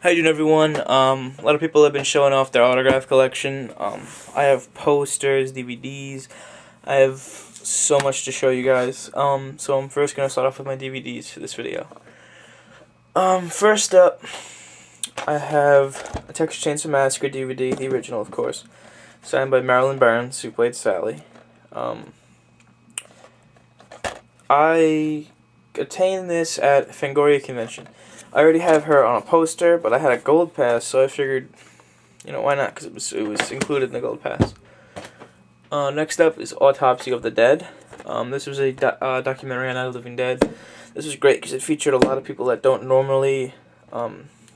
How you doing, everyone? A lot of people have been showing off their autograph collection. I have posters, DVDs. I have so much to show you guys. So I'm first gonna start off with my DVDs for this video. First up, I have a Texas Chainsaw Massacre DVD, the original, of course, signed by Marilyn who played Sally. I obtained this at Fangoria Convention. I already have her on a poster, but I had a gold pass, so I figured, why not? Because it was included in the gold pass. Next up is Autopsy of the Dead. This was a documentary on Night of the Living Dead. This was great because it featured a lot of people that don't normally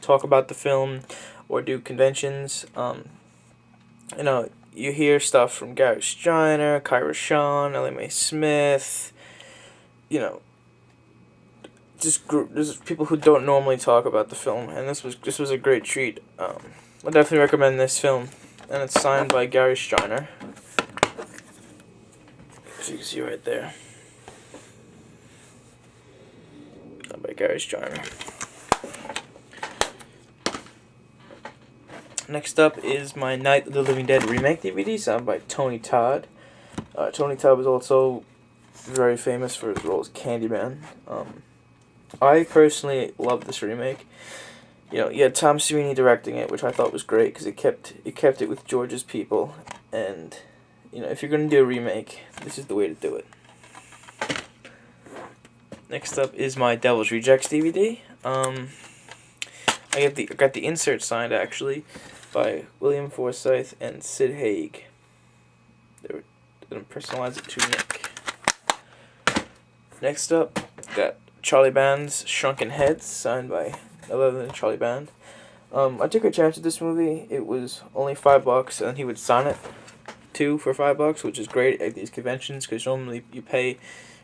talk about the film or do conventions. You hear stuff from Gary Streiner, Kyra Shawn, Ellie Mae Smith. There's people who don't normally talk about the film, and this was a great treat. I definitely recommend this film, and it's signed by Gary Streiner. As you can see right there, signed by Gary Streiner. Next up is my Night of the Living Dead remake DVD, signed by Todd. Tony Todd was also very famous for his role as Candyman. I personally love this remake. You had Tom Savini directing it, which I thought was great because it kept it with George's people. And if you're gonna do a remake, this is the way to do it. Next up is my Devil's Rejects DVD. I got the insert signed actually by William Forsythe and Sid Haig. They personalized it to Nick. Next up, got Charlie Band's Shrunken Heads, signed by 11 Charlie Band. I took a chance with this movie. It was only $5, and he would sign it too for $5, which is great at these conventions because normally you pay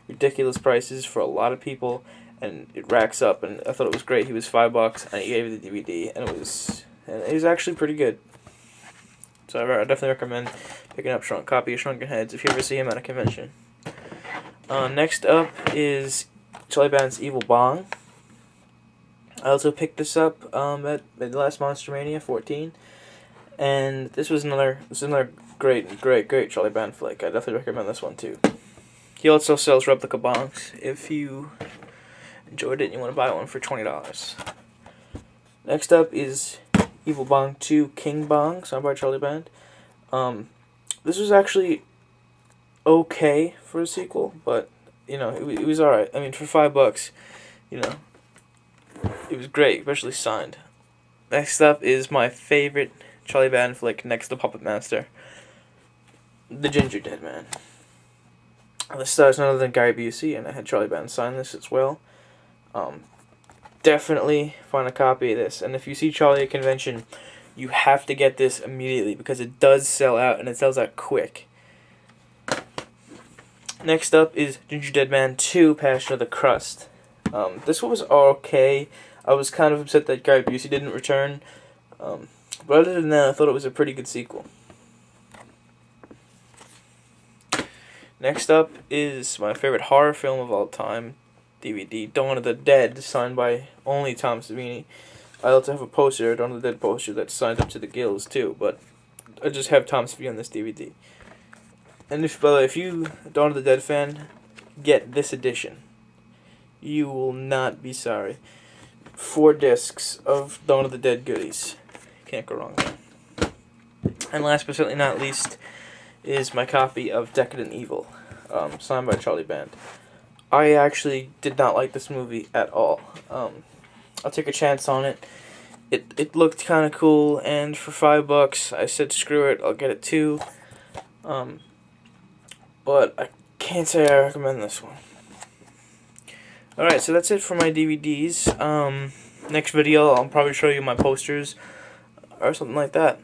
ridiculous prices for a lot of people, and it racks up. And I thought it was great. He was $5, and he gave me the DVD, and it was actually pretty good. So I definitely recommend picking up a copy of Shrunken Heads if you ever see him at a convention. Next up is Charlie Band's Evil Bong. I also picked this up at the last Monster Mania 14, and this was another great Charlie Band flick. I definitely recommend this one too. He also sells replica bongs if you enjoyed it and you want to buy one for $20. Next up is Evil Bong 2 King Bong, signed by Charlie Band. This was actually okay for a sequel, but it was alright. I mean, for $5, it was great, especially signed. Next up is my favorite Charlie Band flick next to Puppet Master, The Ginger Dead Man. This stars none other than Gary Busey, and I had Charlie Band sign this as well. Definitely find a copy of this, and if you see Charlie at convention, you have to get this immediately because it does sell out, and it sells out quick. Next up is Ginger Dead Man 2 Passion of the Crust. This one was okay. I was kind of upset that Gary Busey didn't return. But other than that, I thought it was a pretty good sequel. Next up is my favorite horror film of all time, DVD, Dawn of the Dead, signed by only Tom Savini. I also have a poster, Dawn of the Dead poster, that's signed up to the gills too, but I just have Tom Savini on this DVD. And if you, Dawn of the Dead fan, get this edition, you will not be sorry. 4 discs of Dawn of the Dead goodies. Can't go wrong there. And last but certainly not least is my copy of Decadent Evil, signed by Charlie Band. I actually did not like this movie at all. I'll take a chance on it. It looked kind of cool, and for $5, I said screw it, I'll get it too. But I can't say I recommend this one. Alright, so that's it for my DVDs. Next video, I'll probably show you my posters or something like that.